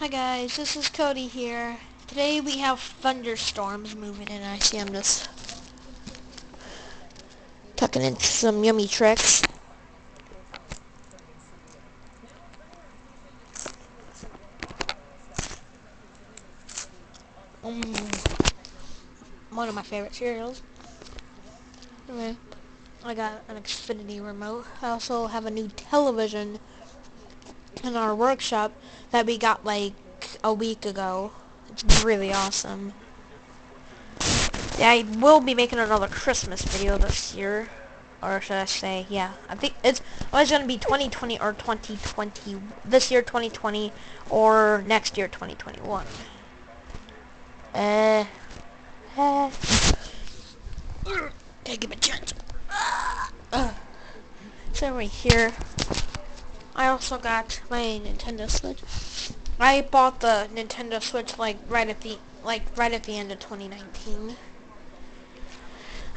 Hi guys, this is Cody here. Today we have thunderstorms moving in. I see I'm just tucking in some yummy tricks. One of my favorite cereals. Anyway, I got an Xfinity remote. I also have a new television in our workshop that we got like a week ago. It's really awesome. Yeah, I will be making another Christmas video this year. Or should I say, yeah. I think it's always going to be 2020 or 2020. This year 2020 or next year 2021. Gotta give it a chance. So right here, I also got my Nintendo Switch. I bought the Nintendo Switch like right at the end of 2019.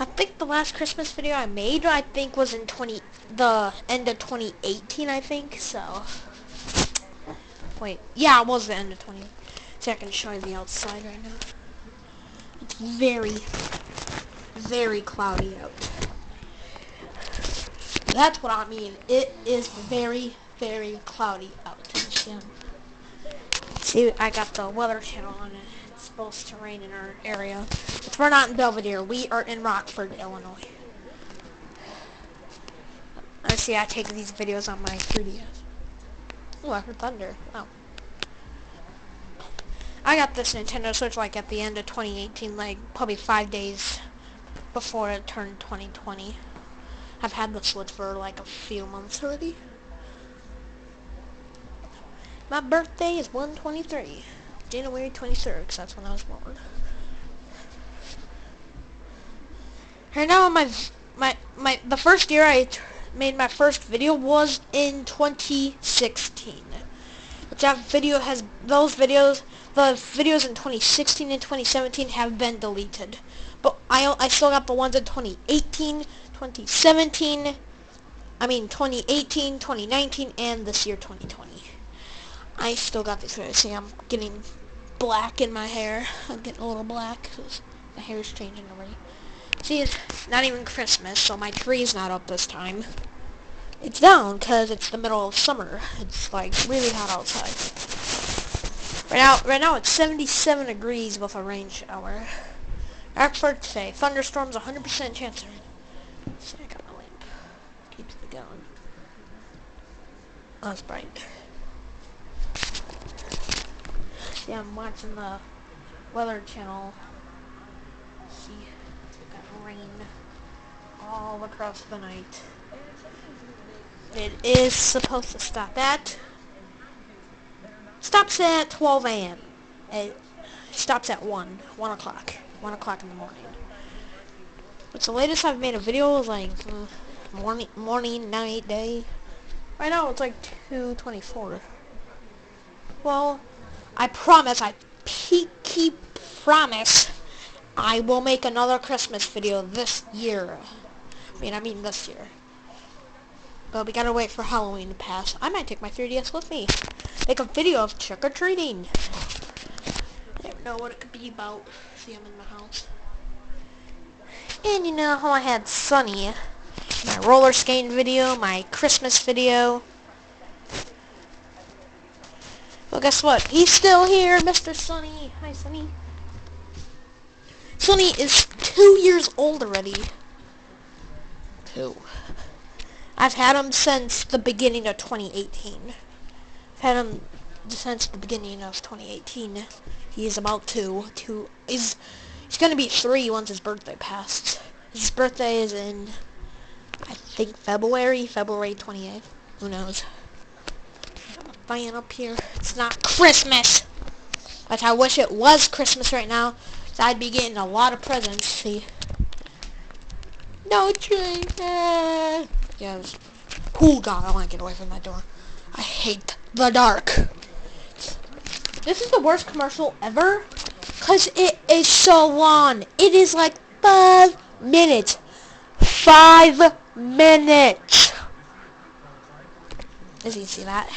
I think the last Christmas video I made, I think, was in the end of 2018, I think, so. Wait, yeah, it was the end of 20. See, I can show you the outside right now. It's very, very cloudy out. That's what I mean. It is very, very cloudy out. See, I got the weather channel on it. It's supposed to rain in our area. But we're not in Belvedere. We are in Rockford, Illinois. I see I take these videos on my 3DS. Oh, I heard thunder. Oh. I got this Nintendo Switch like at the end of 2018, like probably 5 days before it turned 2020. I've had the Switch for like a few months already. My birthday is 1/23. January 23rd, 'cause that's when I was born. Right now, the first year I made my first video was in 2016. But that video the videos in 2016 and 2017 have been deleted. But I still got the ones in 2018, 2017, 2019, and this year 2020. I still got these videos. See, I'm getting black in my hair. I'm getting a little black because my hair is changing already. See, it's not even Christmas, so my tree's not up this time. It's down because it's the middle of summer. It's like really hot outside. Right now it's 77 degrees with a rain shower. For today, thunderstorms 100% chance of rain. See, I got my lamp. Keeps me going. Oh, it's bright. See, I'm watching the weather channel. See, it's got rain all across the night. It is supposed to stop at. Stops at 12 a.m. It stops at 1 o'clock. 1 o'clock in the morning. What's the latest I've made a video is like morning, night, day. Right now it's like 2:24. Well, I promise, promise, I will make another Christmas video this year. I mean this year. But we gotta wait for Halloween to pass. I might take my 3DS with me. Make a video of trick-or-treating. I don't know what it could be about. See, I'm in my house. And you know how I had Sunny. My roller skating video, my Christmas video. Well, guess what? He's still here, Mr. Sunny. Hi, Sunny. Sunny is 2 years old already. 2. I've had him since the beginning of 2018. I've had him since the beginning of 2018. He is about 2. He's going to be 3 once his birthday passes. His birthday is in, I think, February 28th. Who knows? Fan up here. It's not Christmas. But I wish it was Christmas right now, so I'd be getting a lot of presents. See? No tree. Yes. Oh God, I want to get away from that door. I hate the dark. This is the worst commercial ever, cause it is so long. It is like 5 minutes. 5 minutes. As you can see that.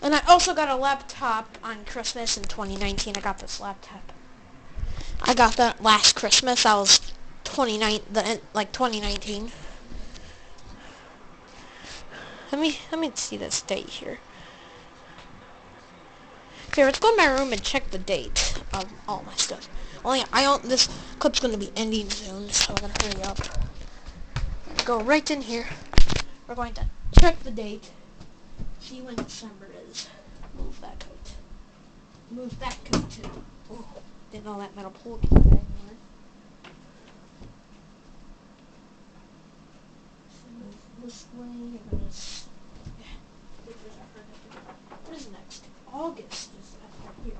And I also got a laptop on Christmas in 2019. I got this laptop. I got that last Christmas. I was 2019. Let me see this date here. Okay, let's go in my room and check the date of all my stuff. This clip's gonna be ending soon, so I'm gonna hurry up. Go right in here. We're going to check the date. See when December is. Move that coat. Move that coat too. Oh, didn't know that metal pole came back anymore. Move this way. What is next? August is after here.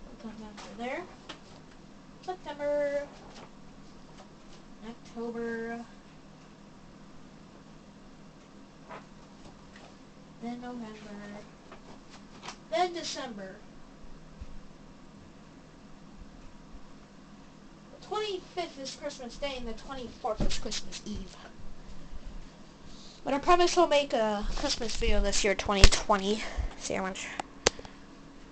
We'll come after there. September. October. Then November. Then December. The 25th is Christmas Day and the 24th is Christmas Eve. But I promise I'll make a Christmas video this year, 2020. See how much.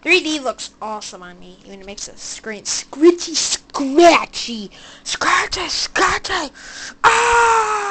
3D looks awesome on me. Even it makes the screen scratchy. Ah!